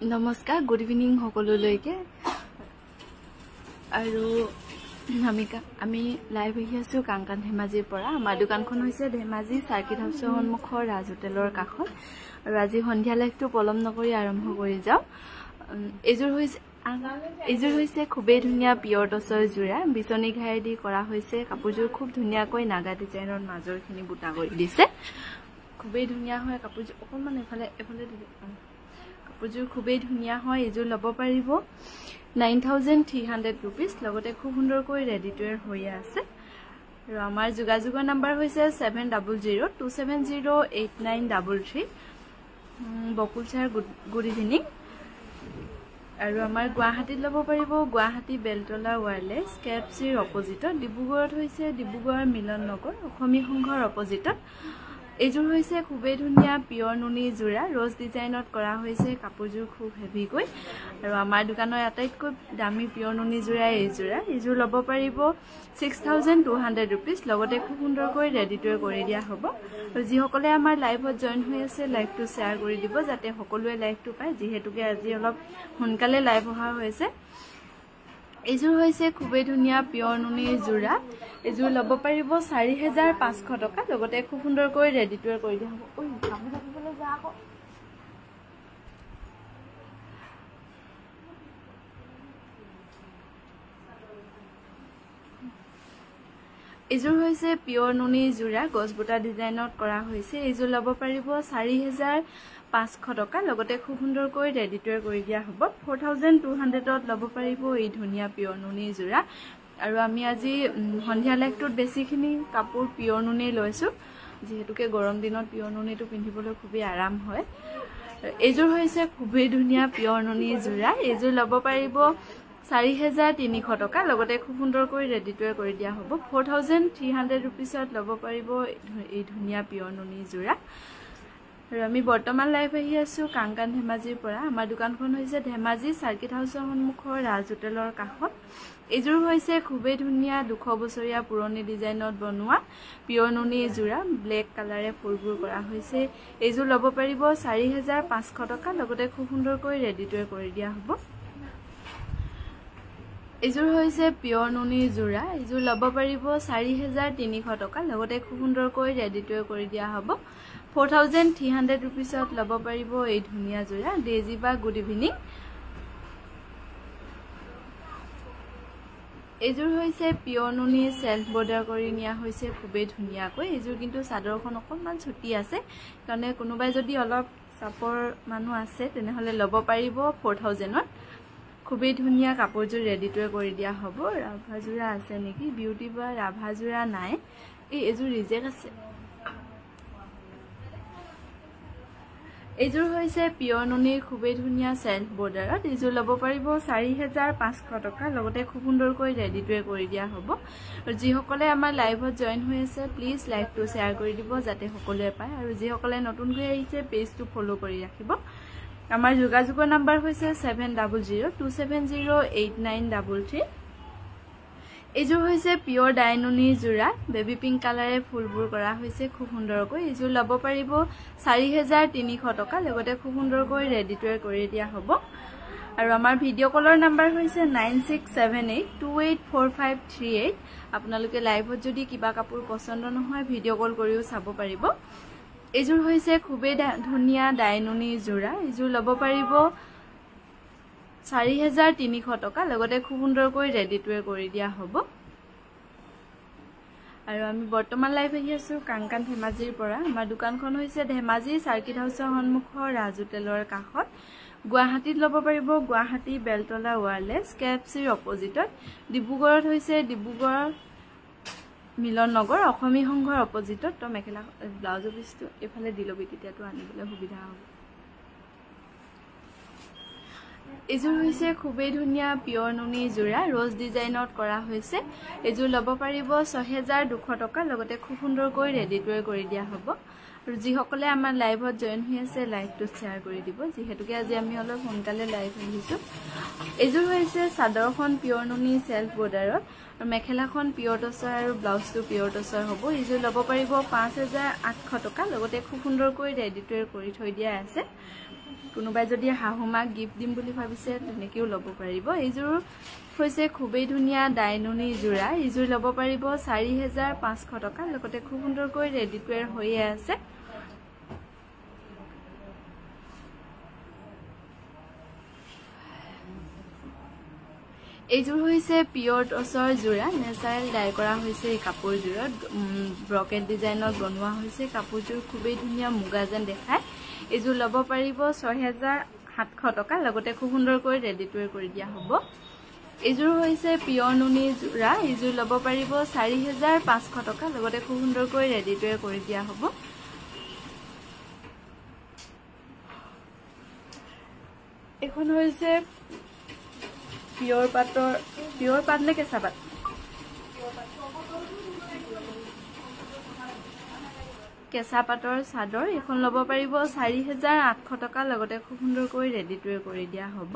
नमस्कार good evening সকলোলৈকে আৰু আমি লাইভ আহি আছো কাংকান ধেমাজিৰ পৰা আমাৰ দোকানখন হৈছে ধেমাজি সাৰ্কিট হাউছৰ সন্মুখৰ ৰাজ হোটেলৰ কাষত আৰু আজি সন্ধিয়া লাইভটো পলম নকৰি আৰম্ভ কৰি যাও এজোৰ হৈছে খুবেই ধুনীয়া পিয়ৰ টছৰ জোৰা বিচনী ঘাইদি কৰা হৈছে কাপোৰজোৰ খুব ধুনীয়াকৈ নাগা ডিজাইনৰ মাজৰখিনি বুটা কৰি দিছে খুবেই ধুনীয়া হয় কাপোৰজোৰ অকমান এফালে কাপোৰজোৰ খুবেই ধুনীয়া হয় এজোৰ ল'ব পাৰিব 9300 रुपीस লগতে খুব সুন্দৰকৈ ৰেডি টু ওয়্যাৰ হৈ আছে আৰু আমাৰ যোগাযোগৰ নম্বৰ হৈছে 7002708933 বকুলচাৰ গুড ইভিনিং আৰু আমাৰ গুৱাহাটীত ল'ব পাৰিব গুৱাহাটী বেলতলা ওয়্যাৰলেছ কেএফচিৰ অপজিটত ডিব্ৰুগড়ত হৈছে ডিব্ৰুগড় মিলন নগৰ অসমী সংঘৰ অপজিটত এজোৰ হৈছে খুবেই ধুনীয়া পিয়ৰ নুনি জোৰা ৰজ ডিজাইনত কৰা হৈছে কাপোৰজোৰ খুব হেভি কৈ আৰু আমাৰ দোকানৰ আটাইতকৈ দামী পিয়ৰ নুনি জোৰা এজোৰ ল'ব পাৰিব 6200 रुपीस লগতে খুব সুন্দৰকৈ ৰেডি টু কৰি দিয়া হ'ব আৰু যিসকলে আমাৰ লাইভত জয়েন হৈ আছে লাইভটো শেয়াৰ কৰি দিব যাতে সকলোৱে লাইভটো পায় যিহেতুকে আজি অলপ সোনকালে লাইভ অহা হৈছে এজোৰ হৈছে খুবেই ধুনীয়া পিয়ৰ নুনি জোৰা এজোৰ ল'ব পাৰিব 4500 টকা লগতে খুব সুন্দৰকৈ ৰেডি টু কৰি দিয়া হ'ব ওই কাপোৰ জাপিবলৈ যা আকৌ এজোৰ হৈছে পিয়ৰ নুনি জোৰা গছবুটা ডিজাইনত কৰা হৈছে এজোৰ ল'ব পাৰিব 4500 টকা লগতে খুব সুন্দৰকৈ ৰেডি টু কৰি দিয়া হ'ব 4200 ত ল'ব পাৰিব এই ধুনীয়া পিয়ৰ নুনি জোৰা আৰু আমি আজি সন্ধিয়া লাইভটোত বেছিখিনি কাপোৰ পিয়ৰ নুনি লৈছো যেহেতুকে গৰম দিনত পিয়ৰ নুনিটো পিন্ধিবলৈ খুবেই আৰাম হয় এজোৰ হৈছে খুবেই ধুনীয়া পিয়ৰ নুনি জোৰা এজোৰ ল'ব পাৰিব 4300 টকা লগতে খুব সুন্দৰকৈ ৰেডি টু কৰি দিয়া হ'ব 4300 रुपीसত ল'ব পাৰিব এই ধুনীয়া পিয়ৰ নুনি জোৰা আৰু আমি বৰ্তমান লাইভ আহি আছো কাংকান ধেমাজিৰ পৰা আমাৰ দোকানখন হৈছে ধেমাজি সাৰ্কিট হাউছৰ সন্মুখৰ ৰাজ হোটেলৰ কাষত এজোৰ হৈছে খুবেই ধুনীয়া 200 বছৰীয়া পুৰণি ডিজাইনত বনোৱা পিয়ৰ নুনি জোৰা ব্লেক কালাৰে ফুলবোৰ কৰা হৈছে এজোৰ ল'ব পাৰিব 4500 টকা লগতে খুব সুন্দৰকৈ ৰেডি টু কৰি দিয়া হ'ব এজোৰ হৈছে পিয়ৰ নুনি জোৰা এজোৰ ল'ব পাৰিব 4300 টকা লগতে খুব সুন্দৰকৈ ৰেডি টু কৰি দিয়া হ'ব 4300 रुपीसত ল'ব পাৰিব এই ধুনীয়া জোৰা ডেজি বা গুড ইভিনিং এজোৰ হৈছে পিয়ৰ নুনি সেলফ বৰ্ডাৰ কৰি নিয়া হৈছে খুবেই ধুনীয়াকৈ এজোৰ কিন্তু চাদৰখন অকনমান ছুটি আছে কাৰণে কোনোবাই যদি অলপ চাপৰ মানুহ আছে তেনেহলে ল'ব পাৰিব 4000ত খুবেই ধুনীয়া কাপোৰজোৰ ৰেডি টু কৰি দিয়া হ'ব ৰাভা জোৰা আছে নেকি বিউটি বা ৰাভা জোৰা নাই এই এজোৰ ৰিজেক্ট আছে এজোৰ হৈছে পিয়ৰ নুনি খুবেই ধুনীয়া সেলফ বৰ্ডাৰত এজোৰ ল'ব পাৰিব 4500 টকা লগতে খুব সুন্দৰকৈ ৰেডি টু কৰি দিয়া হ'ব আৰু যিসকলে আমাৰ লাইভত জয়েন হৈ আছে প্লিজ লাইভটো শেয়াৰ কৰি দিব যাতে সকলোৱে পায় আৰু যিসকলে নতুনকৈ আহিছে পেজটো ফলো কৰি ৰাখিব আমাৰ যোগাযোগৰ নাম্বাৰ হৈছে 7002708933 এইযোৰ হৈছে পিওৰ ডাইনুনি জোৰা বেবি পিংক কালাৰে ফুলবোৰ কৰা হৈছে খুব সুন্দৰকৈ এইযোৰ ল'ব পাৰিব 4300 টকা লগতে খুব সুন্দৰকৈ ৰেডি টু ৱেৰ কৰি দিয়া হ'ব আৰু আমাৰ ভিডিঅ' কলৰ নাম্বাৰ হৈছে 9678284538 আপোনালোকে লাইভত যদি কিবা কাপোৰ পছন্দ নহয় ভিডিঅ' কল কৰিও চাব পাৰিব এইযোৰ হৈছে খুবেই ধুনীয়া ডাইনুনি জোৰা এইযোৰ ল'ব পাৰিব 4300 টকা লগতে খুব সুন্দৰকৈ ৰেডি টু ৱেৰ কৰি দিয়া হ'ব আৰু আমি বৰ্তমান লাইভ আহি আছো কাংকান ধেমাজিৰ পৰা আমাৰ দোকানখন হৈছে ধেমাজি সাৰ্কিট হাউছৰ সন্মুখৰ ৰাজু তেলৰ কাষত গুৱাহাটীত ল'ব পাৰিব গুৱাহাটী বেলতলা ওয়াৰলেছ কেএফচিৰ অপজিটত ডিব্ৰুগড়ত হৈছে ডিব্ৰুগড় মিলন নগৰ অসমী সংঘৰ অপজিটত তো মেখেলা ব্লাউজ পিছটো এফালে দিলবি তেতিয়াটো আনিবলৈ সুবিধা হ'ব এইযোৰ হৈছে খুবেই ধুনীয়া পিওৰ নুনি জোৰা ৰ'জ ডিজাইনত কৰা হৈছে এইযোৰ ল'ব পাৰিব 6200 টকা লগতে খুব সুন্দৰকৈ ৰেডি টু ৱেৰ কৰি দিয়া হ'ব আৰু যিসকলে আমাৰ লাইভত জয়েন হৈ আছে লাইভটো শ্বেয়াৰ কৰি দিব যিহেতুকে আজি আমি অলপ সোনকালে লাইভ আহিছো এইযোৰ হৈছে চাদৰখন পিওৰ নুনি সেলফ বৰ্ডাৰত আৰু মেখেলাখন পিওৰ টছৰ আৰু ব্লাউজটো পিওৰ টছৰ হ'ব এইযোৰ ল'ব পাৰিব 5800 টকা লগতে খুব সুন্দৰকৈ ৰেডি টু ৱেৰ কৰি থৈ দিয়া আছে কোনোবাই যদি হাহুমাক গিফট দিম বুলি ভাবিছে তেনেকেও ল'ব পাৰিব এইযোৰ হৈছে খুবেই ধুনীয়া ডাইনুনি জোৰা এইযোৰ ল'ব পাৰিব 4500 টকা লগতে খুব সুন্দৰকৈ ৰেডি টু ৱেৰ হৈ আছে এইযোৰ হৈছে পিওৰ টছৰ জোৰা নেচাৰেল ডাই কৰা হৈছে এই কাপোৰযোৰত ব্ৰকেট ডিজাইনত বনোৱা হৈছে কাপোৰযোৰ খুবেই ধুনীয়া মুগা যেন দেখায় এইযোৰ ল'ব পাৰিব 6700 টকা লগতে খুব সুন্দৰকৈ ৰেডি টু ৱেৰ কৰি দিয়া হ'ব এইযোৰ হৈছে পিওৰ নুনি জোৰা এইযোৰ ল'ব পাৰিব 4500 টকা লগতে খুব সুন্দৰকৈ ৰেডি টু ৱেৰ কৰি দিয়া হ'ব এখন হৈছে পিওৰ পাট নে কেঁচা পাট কেঁচা পাটৰ চাদৰ এখন ল'ব পাৰিব 4800 টকা লগতে খুব সুন্দৰকৈ ৰেডি টু ৱেৰ কৰি দিয়া হ'ব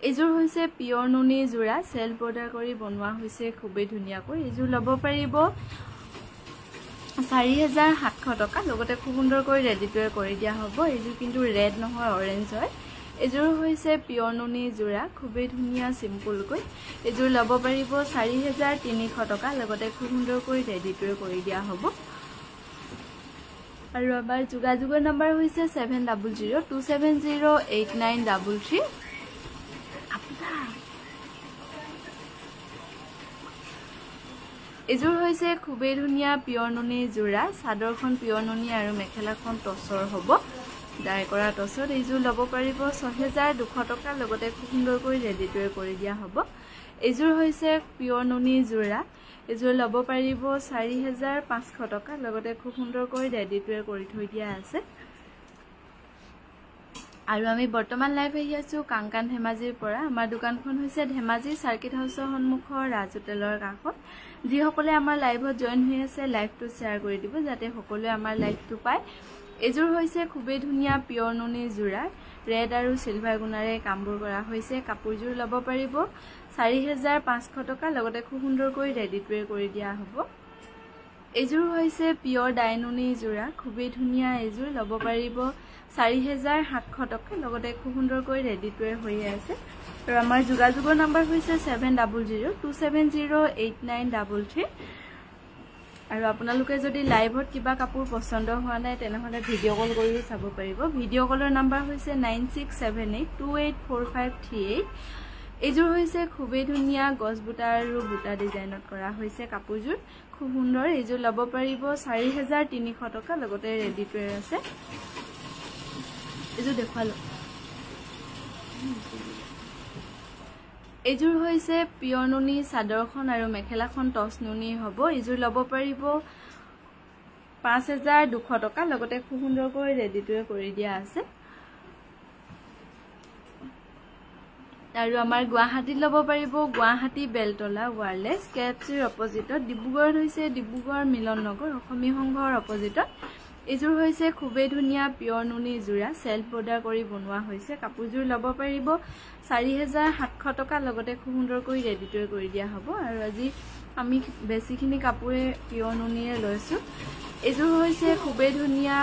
এইযোৰ হৈছে পিওৰ নুনি জোৰা সেলফ বৰ্ডাৰ কৰি বনোৱা হৈছে খুবেই ধুনীয়াকৈ এইযোৰ ল'ব পাৰিব 4700 টকা লগতে খুব সুন্দৰকৈ ৰেডি টু ৱেৰ কৰি দিয়া হ'ব এইযোৰ কিন্তু ৰেড নহয় অৰেঞ্জ হয় এইযোৰ হৈছে পিওৰ নুনি জোৰা খুবেই ধুনীয়া সিম্পলকৈ এইযোৰ ল'ব পাৰিব 4300 টকা লগতে খুব সুন্দৰকৈ ৰেডি টু ৱেৰ কৰি দিয়া হ'ব আৰু আমাৰ যোগাযোগৰ নাম্বাৰ হৈছে 7002708933 এইযোৰ হৈছে খুবেই ধুনীয়া পিওৰ নুনি জোৰা চাদৰখন পিওৰ নুনি আৰু মেখেলাখন টছৰ হ'ব ডাই কৰা টছত এইযোৰ ল'ব পাৰিব 6200 টকা লগতে খুব সুন্দৰকৈ ৰেডি টু ৱেৰ কৰি দিয়া হ'ব এইযোৰ হৈছে পিওৰ নুনি জোৰা এইযোৰ ল'ব পাৰিব 4500 টকা লগতে খুব সুন্দৰকৈ ৰেডি টু ৱেৰ কৰি থৈ দিয়া আছে আৰু আমি বৰ্তমান লাইভ আহি আছো কাংকান ধেমাজিৰ পৰা আমাৰ দোকানখন হৈছে ধেমাজি সাৰ্কিট হাউছৰ সন্মুখৰ ৰাজু তেলৰ কাষত যিসকলে আমাৰ লাইভত জয়েন হৈ আছে লাইভটো শ্বেয়াৰ কৰি দিব যাতে সকলোৱে আমাৰ লাইভটো পায় এইযোৰ হৈছে খুবেই ধুনীয়া পিওৰ নুনি জোৰা ৰেড আৰু সিলভাৰ গুণাৰে কামবোৰ কৰা হৈছে কাপোৰযোৰ ল'ব পাৰিব 4500 টকা লগতে খুব সুন্দৰকৈ ৰেডি টু ৱেৰ কৰি দিয়া হ'ব এইযোৰ হৈছে পিওৰ ডাইনুনি জোৰা খুবেই ধুনীয়া এইযোৰ ল'ব পাৰিব 4700 টকা লগতে খুব সুন্দৰকৈ ৰেডি টু ৱেৰ হৈ আছে আৰু আমাৰ যোগাযোগৰ নাম্বাৰ হৈছে 7002708933 আৰু আপোনালোকে যদি লাইভত কিবা কাপোৰ পছন্দ হোৱা নাই তেনেহলে ভিডিঅ' কল কৰিও চাব পাৰিব ভিডিঅ' কলৰ নাম্বাৰ হৈছে 9678284538 এইযোৰ হৈছে খুবেই ধুনীয়া গছ বুটা আৰু বুটা ডিজাইনত কৰা হৈছে কাপোৰযোৰ খুব সুন্দৰ এইযোৰ ল'ব পাৰিব 4300 টকা লগতে ৰেডি টু ৱেৰ আছে এইযোৰ দেখুৱালো এইযোৰ হৈছে পিওৰ নুনি চাদৰখন আৰু মেখেলাখন টছ নুনি হ'ব এইযোৰ ল'ব পাৰিব 5200 টকা লগতে খুব সুন্দৰকৈ ৰেডি টু ৱেৰ কৰি দিয়া আছে আৰু আমাৰ গুৱাহাটীত ল'ব পাৰিব গুৱাহাটী বেলতলা ওয়াৰলেছ কেএফচিৰ অপজিটত ডিব্ৰুগড়ত হৈছে ডিব্ৰুগড় মিলন নগৰ অসমী সংঘৰ অপজিটত এইযোৰ হৈছে খুবেই ধুনীয়া পিয়ৰ নুনি যোৰা সেলফ বৰ্ডাৰ কৰি বনোৱা হৈছে কাপোৰযোৰ ল'ব পাৰিব 4700 টকা লগতে খুব সুন্দৰকৈ ৰেডি কৰি দিয়া হ'ব আৰু আজি আমি বেছিখিনি কাপোৰে পিয়ৰ নুনিৰে লৈছো এইযোৰ হৈছে খুবেই ধুনীয়া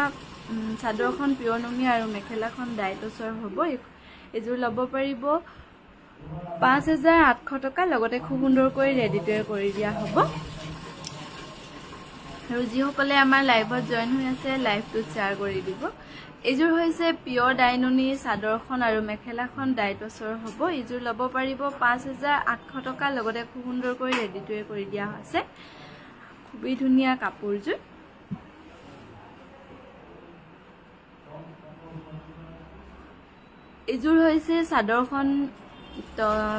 চাদৰখন পিয়ৰ নুনি আৰু মেখেলাখন ডাইটছৰ হ'ব এইযোৰ ল'ব পাৰিব 5800 টকা লগতে খুব সুন্দৰকৈ ৰেডি কৰি দিয়া হ'ব আৰু যিসকলে আমাৰ লাইভত জয়েন হৈ আছে লাইভটো শ্বেয়াৰ কৰি দিব এইযোৰ হৈছে পিয়ৰ ডাইনুনি চাদৰখন আৰু মেখেলাখন ডাইটছৰ হ'ব এইযোৰ ল'ব পাৰিব 5800 টকা লগতে খুব সুন্দৰকৈ ৰেডি কৰি দিয়া হৈছে খুবেই ধুনীয়া কাপোৰযোৰ এইযোৰ হৈছে চাদৰখন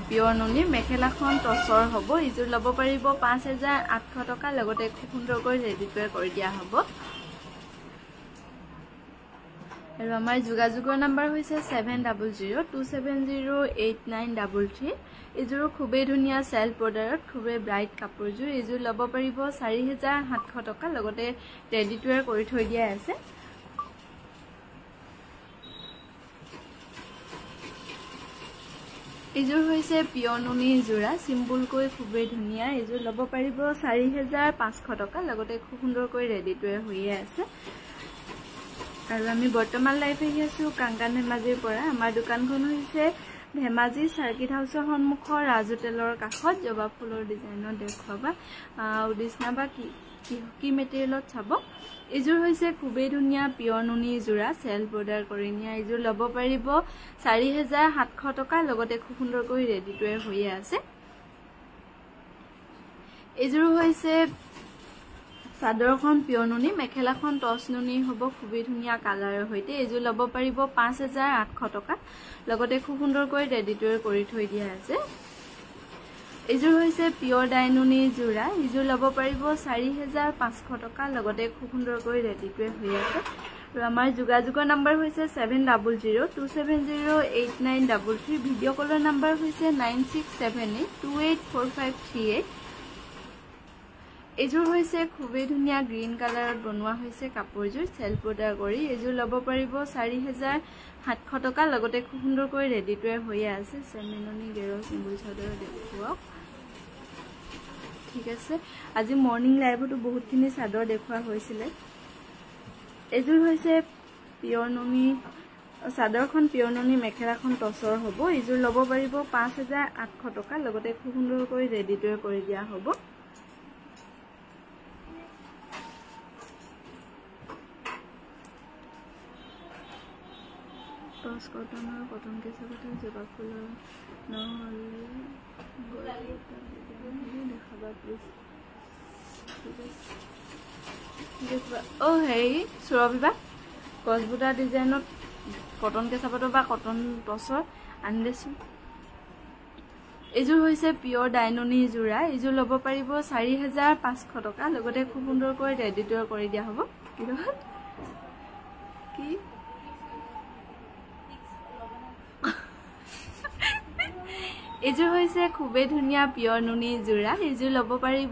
পিয়ৰ নুনি মেখেলাখন টছৰ হ'ব এইযোৰ ল'ব পাৰিব 5800 টকা লগতে খুব সুন্দৰকৈ ৰেডি কৰি দিয়া হ'ব আৰু আমাৰ যোগাযোগৰ নম্বৰ হৈছে 7002708933 এইযোৰ খুবেই ধুনীয়া সেলফ বৰ্ডাৰত খুবেই ব্ৰাইট কাপোৰযোৰ এইযোৰ ল'ব পাৰিব 4700 টকা লগতে ৰেডি কৰি থৈ দিয়া আছে এইযোৰ হৈছে পিয়ৰ নুনি যোৰা সিম্পলকৈ খুবেই ধুনীয়া এইযোৰ ল'ব পাৰিব 4500 টকা লগতে খুব সুন্দৰকৈ ৰেডি হৈয়ে আছে আৰু আমি বৰ্তমান লাইভ আহি আছো কাংকান ধেমাজিৰ পৰা আমাৰ দোকানখন হৈছে ধেমাজি সাৰ্কিট হাউছৰ সন্মুখৰ ৰাজু তেলৰ কাষত জবা ফুলৰ ডিজাইনৰ দেখুৱাবা উদিছনা বা কি মেটেৰিয়েলত চাব এইযোৰ হৈছে খুবেই ধুনীয়া পিয়ৰ নুনি যোৰা সেলফ বৰ্ডাৰ কৰি নিয়া এইযোৰ ল'ব পাৰিব 4700 টকা লগতে খুব সুন্দৰকৈ ৰেডি হৈয়ে আছে এইযোৰ হৈছে চাদৰখন পিয়ৰ নুনি মেখেলাখন টছ নুনি হ'ব খুবেই ধুনীয়া কালাৰৰ হৈতে এইযোৰ ল'ব পাৰিব 5800 টকা লগতে খুব সুন্দৰকৈ ৰেডি কৰি থৈ দিয়া আছে এইযোৰ হৈছে পিয়ৰ ডাইনুনি যোৰা এইযোৰ ল'ব পাৰিব 4500 টকা লগতে খুব সুন্দৰকৈ ৰেডি হৈ আছে আৰু আমাৰ যোগাযোগৰ নম্বৰ হৈছে 7002708933 ভিডিঅ' কলৰ নম্বৰ হৈছে 9678284538 এইযোৰ হৈছে খুবেই ধুনীয়া গ্ৰীণ কালাৰত বনোৱা হৈছে কাপোৰযোৰ সেলফ বৰ্ডাৰ কৰি এইযোৰ ল'ব পাৰিব 4700 টকা লগতে খুব সুন্দৰকৈ ৰেডি হৈয়ে আছে চেমিননি গেৰ চিম্বল চাদৰ দেখুৱাওক ঠিক আছে আজি মৰ্নিং লাইভতো বহুতখিনি চাদৰ দেখুৱা হৈছিল এইযোৰ হৈছে পিয়ৰ নুনি চাদৰখন পিয়ৰ নুনি মেখেলাখন টছৰ হ'ব এইযোৰ ল'ব পাৰিব 5800 টকা লগতে খুব সুন্দৰকৈ ৰেডি কৰি দিয়া হ'ব টছ কটনৰ কটন কেঁচা পাতৰ জবা ফুলৰ নহ'লে দেখাবা প্লিজ হেৰি সুৰভিবা গছবুটা ডিজাইনত কটন কেঁচা পাতৰ বা কটন টছৰ আনি দিছোঁ এইযোৰ হৈছে পিয়ৰ ডাইনুনি যোৰা এইযোৰ ল'ব পাৰিব 4500 টকা লগতে খুব সুন্দৰকৈ ৰেডি কৰি দিয়া হ'ব কি এইযোৰ হৈছে খুবেই ধুনীয়া পিয়ৰ নুনি যোৰা এইযোৰ ল'ব পাৰিব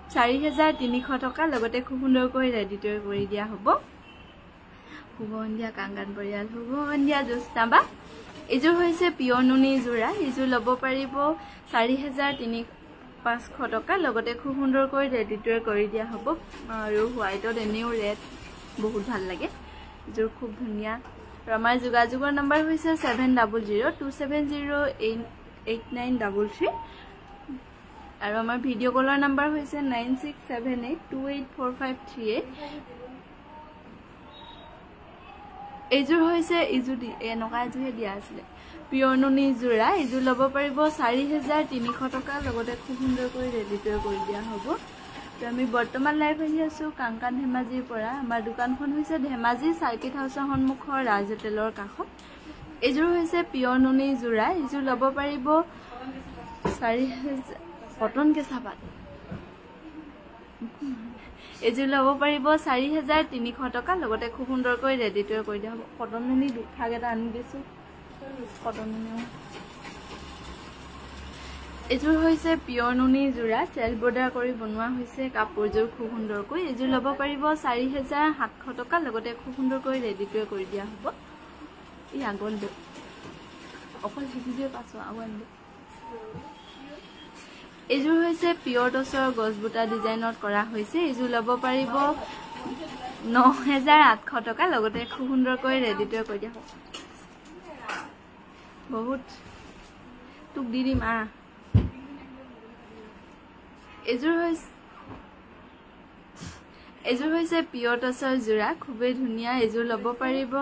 4300 টকা লগতে খুব সুন্দৰকৈ ৰেডি কৰি দিয়া হ'ব শুভ সন্ধিয়া কাংগান পৰিয়াল শুভ সন্ধিয়া জোস্নাবা এইযোৰ হৈছে পিয়ৰ নুনি যোৰা এইযোৰ ল'ব পাৰিব 4500 টকা লগতে খুব সুন্দৰকৈ ৰেডি কৰি দিয়া হ'ব আৰু হোৱাইটত এনেও ৰেড বহুত ভাল লাগে এইযোৰ খুব ধুনীয়া আৰু আমাৰ যোগাযোগৰ নম্বৰ হৈছে 7002708933 আৰু আমাৰ ভিডিঅ' কলৰ নম্বৰ হৈছে 9678284538 এইযোৰ হৈছে ইযোৰ এনেকুৱা এযোৰহে দিয়া আছিলে পিয়ৰ নুনি যোৰা এইযোৰ ল'ব পাৰিব 4300 টকা লগতে খুব সুন্দৰকৈ ৰেডি কৰি দিয়া হ'ব তো আমি বৰ্তমান লাইভ আহি আছো কাংকান ধেমাজিৰ পৰা আমাৰ দোকানখন হৈছে ধেমাজি সাৰ্কিট হাউছৰ সন্মুখৰ ৰাজু তেলৰ কাষত এইযোৰ হৈছে পিয়ৰ নুনি যোৰা এইযোৰ ল'ব পাৰিব 4000 কটন কেঁচা পাত এইযোৰ ল'ব পাৰিব 4300 টকা লগতে খুব সুন্দৰকৈ ৰেডি কৰি দিয়া হ'ব কটন নুনি দুখাগ এটা আনি দিছোঁ কটন নুনি এজোৰ হৈছে পিয়ৰ নুনি জোৰা সেলফ বৰ্ডাৰ কৰি বনোৱা হৈছে কাপোৰজোৰ খুব সুন্দৰকৈ এজোৰ ল'ব পাৰিব 4700 টকা লগতে খুব সুন্দৰকৈ ৰেডি কৰি দিয়া হ'ব ই আগল দে অকল ভিডিঅ পাছো আগল দে এজোৰ হৈছে পিয়ৰ টছৰ গছবুটা ডিজাইনত কৰা হৈছে এজোৰ ল'ব পাৰিব 9800 টকা লগতে খুব সুন্দৰকৈ ৰেডি কৰি দিয়া হ'ব বহুত তুক দি দিম এজোৰ হৈছে পিয়ৰ টছৰ জোৰা খুবেই ধুনীয়া এজোৰ ল'ব পাৰিব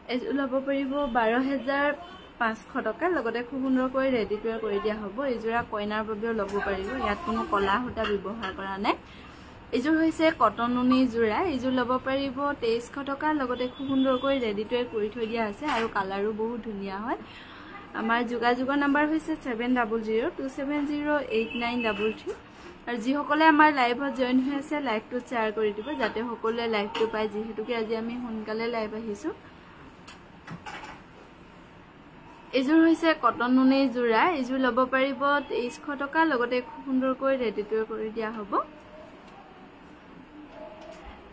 12500 টকা লগতে খুব সুন্দৰকৈ ৰেডি কৰি দিয়া হ'ব এজোৰা কইনাৰ বাবেও ল'ব পাৰিব ইয়াত কোনো কলা সূতা ব্যৱহাৰ কৰা নাই এজোৰ হৈছে কটন নুনি জোৰা এজোৰ ল'ব পাৰিব 2300 টকা লগতে খুব সুন্দৰকৈ ৰেডি কৰি থৈ দিয়া আছে আৰু কালাৰো বহুত ধুনীয়া হয় আমাৰ যোগাযোগৰ নাম্বাৰ হৈছে 7002708933 আৰু যিসকলে আমাৰ লাইভত জয়েন হৈ আছে লাইভটো শ্বেয়াৰ কৰি দিব যাতে সকলোৱে লাইভটো পায় যিহেতুকে আজি আমি সোনকালে লাইভ আহিছো এজোৰ হৈছে কটন নুনি জোৰা এজোৰ ল'ব পাৰিব 2300 টকা লগতে খুব সুন্দৰকৈ ৰেডি কৰি দিয়া হ'ব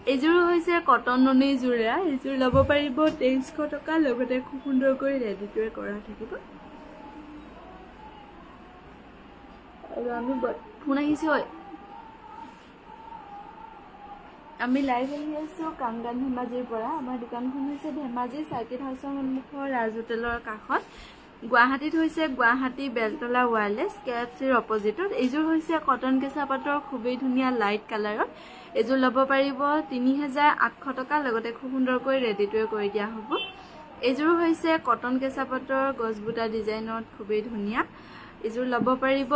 এজোৰ হৈছে কটন নুনি জোৰা এজোৰ ল'ব পাৰিব 2300 টকা লগতে খুব সুন্দৰকৈ ৰেডি কৰা থাকিব আৰু আমি ফোন আহিছে আমি লাইভ আহি আছো কাংগান ধেমাজিৰ পৰা আমাৰ দোকানখন হৈছে ধেমাজি সাৰ্কিট হাউছৰ সন্মুখৰ ৰাজ হোটেলৰ কাষত গুৱাহাটীত হৈছে গুৱাহাটী বেলতলা ওয়াৰলেছ কেএফচিৰ অপজিটত এজোৰ হৈছে কটন কেঁচা পাটৰ খুবেই ধুনীয়া লাইট কালাৰৰ এজোৰ ল'ব পাৰিব 3800 টকা লগতে খুব সুন্দৰকৈ ৰেডি কৰি দিয়া হ'ব এজোৰ হৈছে কটন কেঁচা পাটৰ গছবুটা ডিজাইনত খুবেই ধুনীয়া এজোৰ ল'ব পাৰিব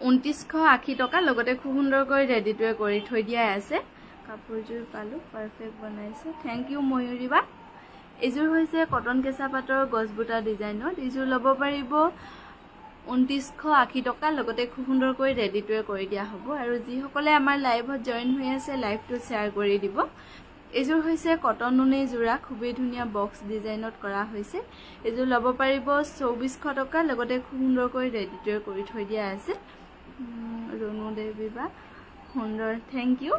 2980 টকা লগতে খুব সুন্দৰকৈ ৰেডি কৰি থৈ দিয়া আছে কাপোৰজোৰ পালো পাৰফেক্ট বনাইছে থ্যাংক ইউ ময়ূৰীবা এজোৰ হৈছে কটন কেঁচা পাটৰ গছবুটা ডিজাইনত এজোৰ ল'ব পাৰিব 2980 টকা লগতে খুব সুন্দৰকৈ ৰেডি কৰি দিয়া হ'ব আৰু যিসকলে আমাৰ লাইভত জয়েন হৈ আছে লাইভটো শ্বেয়াৰ কৰি দিব এজোৰ হৈছে কটন নুনি জোৰা খুবেই ধুনীয়া বক্স ডিজাইনত কৰা হৈছে এজোৰ ল'ব পাৰিব 2400 টকা লগতে খুব সুন্দৰকৈ ৰেডি কৰি থৈ দিয়া আছে ৰণু দেৱী বা সুন্দৰ থ্যাংক ইউ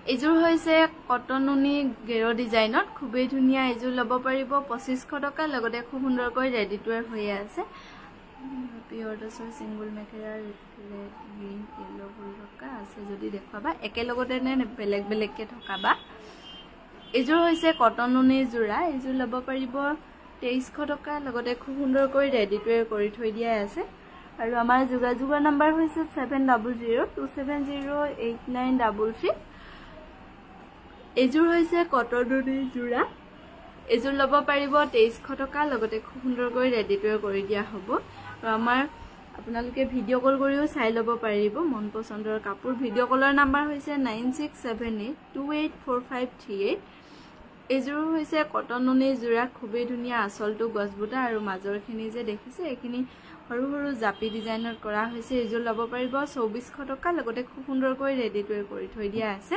এজোৰ হৈছে কটন নুনি গেৰো ডিজাইনত খুবেই ধুনীয়া এজোৰ ল'ব পাৰিব 2500 টকা লগতে খুব সুন্দৰকৈ ৰেডি হৈ আছে পিয়ৰ টছৰ সিঙ্গল মেখেলা ৰেড গ্ৰীন ইয়েলো ফুল থকা আছে যদি দেখুৱাবা একেলগতে নে বেলেগ বেলেগকে থকাবা এজোৰ হৈছে কটন নুনি জোৰা এজোৰ ল'ব পাৰিব 2300 টকা লগতে খুব সুন্দৰকৈ ৰেডি কৰি থৈ দিয়া আছে আৰু আমাৰ যোগাযোগৰ নাম্বাৰ হৈছে 7002708933 এজোৰ হৈছে কটন নুনি জোৰা এজোৰ ল'ব পাৰিব 2300 টকা লগতে খুব সুন্দৰকৈ ৰেডি কৰি দিয়া হ'ব আৰু আমাৰ আপোনালোকে ভিডিঅ' কল কৰিও চাই ল'ব পাৰিব মন পছন্দৰ কাপোৰ ভিডিঅ' কলৰ নাম্বাৰ হৈছে 9678284538 এজোৰ হৈছে কটন নুনি জোৰা খুবেই ধুনীয়া আচলটো গছবুটা আৰু মাজৰখিনি যে দেখিছে এইখিনি সৰু সৰু জাপি ডিজাইনত কৰা হৈছে এজোৰ ল'ব পাৰিব 2400 টকা লগতে খুব সুন্দৰকৈ ৰেডি কৰি থৈ দিয়া আছে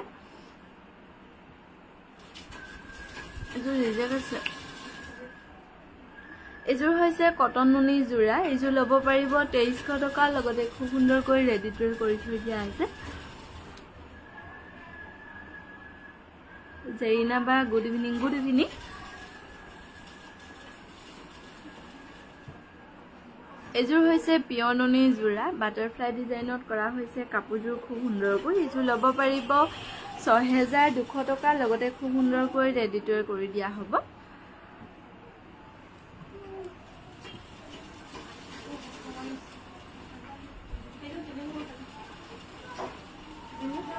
এজোৰ হৈছে কটন নুনি জোৰা এজোৰ ল'ব পাৰিব 2300 টকা লগতে খুব সুন্দৰকৈ ৰেডি কৰি থৈ দিয়া আছে জেৰিনা বা গুড ইভিনিং এজোৰ হৈছে পিয়ৰ নুনি জোৰা বাটাৰফ্লাই ডিজাইনত কৰা হৈছে কাপোৰজোৰ খুব সুন্দৰকৈ এজোৰ ল'ব পাৰিব 6200 টকা লগতে খুব সুন্দৰকৈ ৰেডি কৰি দিয়া হ'ব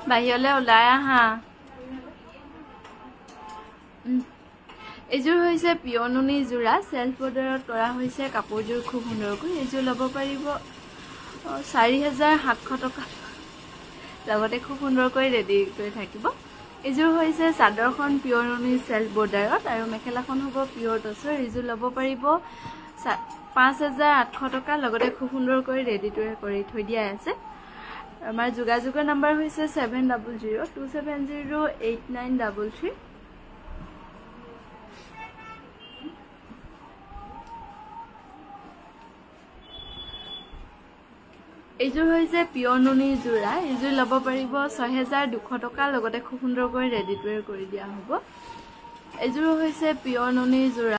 বাহিৰলৈ ওলাই আহা এজোৰ হৈছে পিয়ৰ নুনি জোৰা সেলফ বৰ্ডাৰত কৰা হৈছে কাপোৰজোৰ খুব সুন্দৰকৈ এজোৰ ল'ব পাৰিব 4700 টকা লগতে খুব সুন্দৰকৈ ৰেডি কৰি থাকিব এজোৰ হৈছে চাদৰখন পিয়ৰ নুনি সেলফ বৰ্ডাৰত আৰু মেখেলাখন হ'ব পিয়ৰ টছৰ এজোৰ ল'ব পাৰিব 5800 টকা লগতে খুব সুন্দৰকৈ ৰেডি কৰি থৈ দিয়া আছে আমাৰ যোগাযোগৰ নাম্বাৰ হৈছে 7002708933 এইযোৰ হৈছে পিয়ৰ নুনি যোৰা এইযোৰ ল'ব পাৰিব ৬,২০০ টকা লগতে খুব সুন্দৰকৈ ৰেডি টু ৱেৰ কৰি দিয়া হ'ব এইযোৰ হৈছে পিয়ৰ নুনি যোৰা